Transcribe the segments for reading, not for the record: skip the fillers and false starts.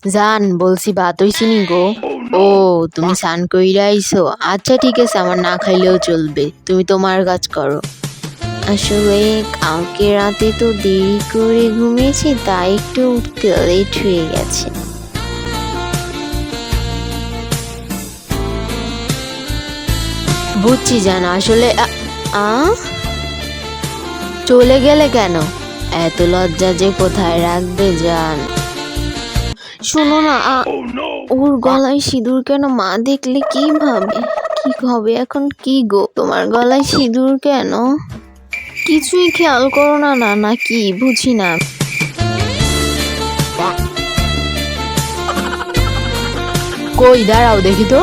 জান বলছি ভাত হইছিনি গো। ও তুমি স্নান কইরা আইছো, আচ্ছা ঠিক আছে, আমার না খাইলেও চলবে, তুমি তোমার কাজ করো। আসলে কালকে রাতে তো দেরি করে ঘুমিয়েছি, তাই একটু উঠতে লেট হয়ে গেছে। বুঝছি জান, আসলে আ চলে গেলে কেন? এত লজ্জা যে কোথায় রাখবে জান। শোনো না, ওর গলায় সিঁদুর কেন? মা দেখলে কি ভাবে? কি হবে এখন? কি গো, তোমার গলায় সিঁদুর কেন? কিছুই খেয়াল করো না? না না কি বুঝি না। কই দাঁড়াও দেখি তো।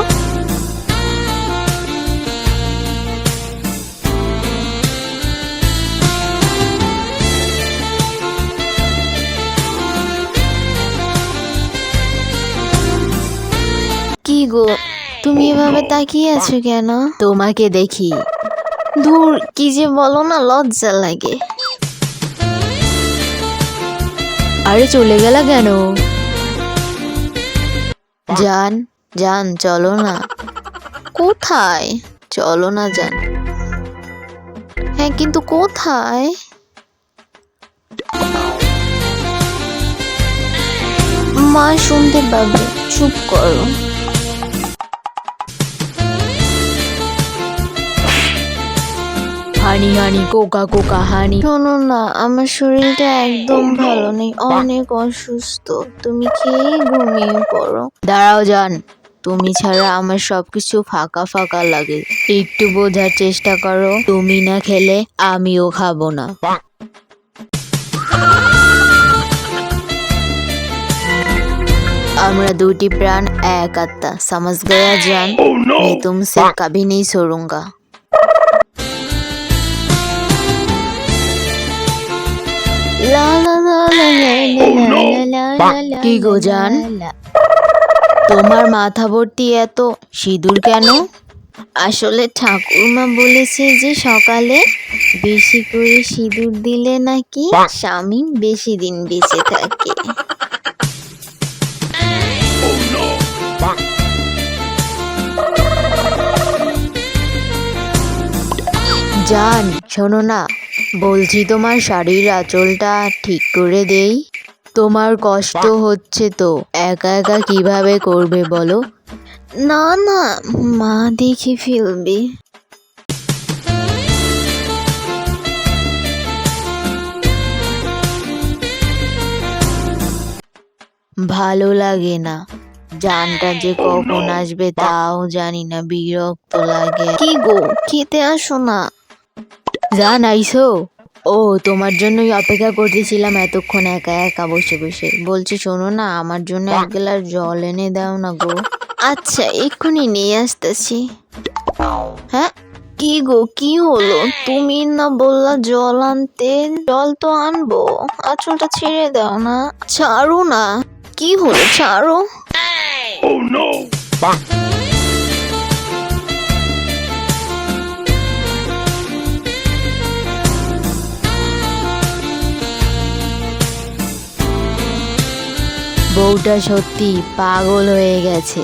কি গো, তুমি এভাবে তাকিয়ে আছো কেন? তোমাকে দেখি। দূর, কি যে বলো না, লজ্জা লাগে। আরে চলে গেলা কেন? জান জান চলো না। কোথায়? চলো না জান। হ্যাঁ কিন্তু কোথায়? মা শুনতে পাবে, চুপ করো। হানি হানি কোকা কোকা হানি। শোনো না, আমার শরীরটা একদম ভালো নেই, অনেক অসুস্থ, তুমি খেয়ে ঘুমিয়ে পড়ো। দাঁড়াও জান, তুমি ছাড়া আমার সবকিছু ফাঁকা ফাঁকা লাগে, একটু বোঝার চেষ্টা করো। তুমি না খেলে আমিও খাবো না। আমরা দুটি प्राण एक आत्मा, समझ गया जान? मैं तुमसे कभी नहीं छोड़ूंगा। লা লা লা লা লা লা লা লা। কি গো জান, তোমার মাথা ভর্তি এত সিঁদুর কেন? আসলে ঠাকুরমা বলেছে যে সকালে বেশি করে সিঁদুর দিলে নাকি স্বামী বেশি দিন বেঁচে থাকে। জান শোনো না, বলছি তোমার শাড়ির আঁচলটা ঠিক করে দেই। তোমার কষ্ট হচ্ছে তো, একা একা কিভাবে করবে বলো? না না, মা দেখে ফেলবে। ভালো লাগে না, জানটা যে কখন আসবে তাও জানি না, বিরক্ত লাগে। কি গো, খেতে আসো না। জান আইসো? ও তোমার জন্যই অপেক্ষা করতেছিলাম এতক্ষণ একা একা বসে বসে। বলছি শোনো না, আমার জন্য এক গ্লাস জল এনে দাও না গো। আচ্ছা এক্ষুনি নিয়ে আসতেছি। হ্যাঁ কি গো, কি হলো? তুমি না বললা জল আনতে? জল তো আনবো, আঁচলটা ছেড়ে দাও না। ছাড়ো না। কি হলো, ছাড়ো। বউটা সত্যি পাগল হয়ে গেছে।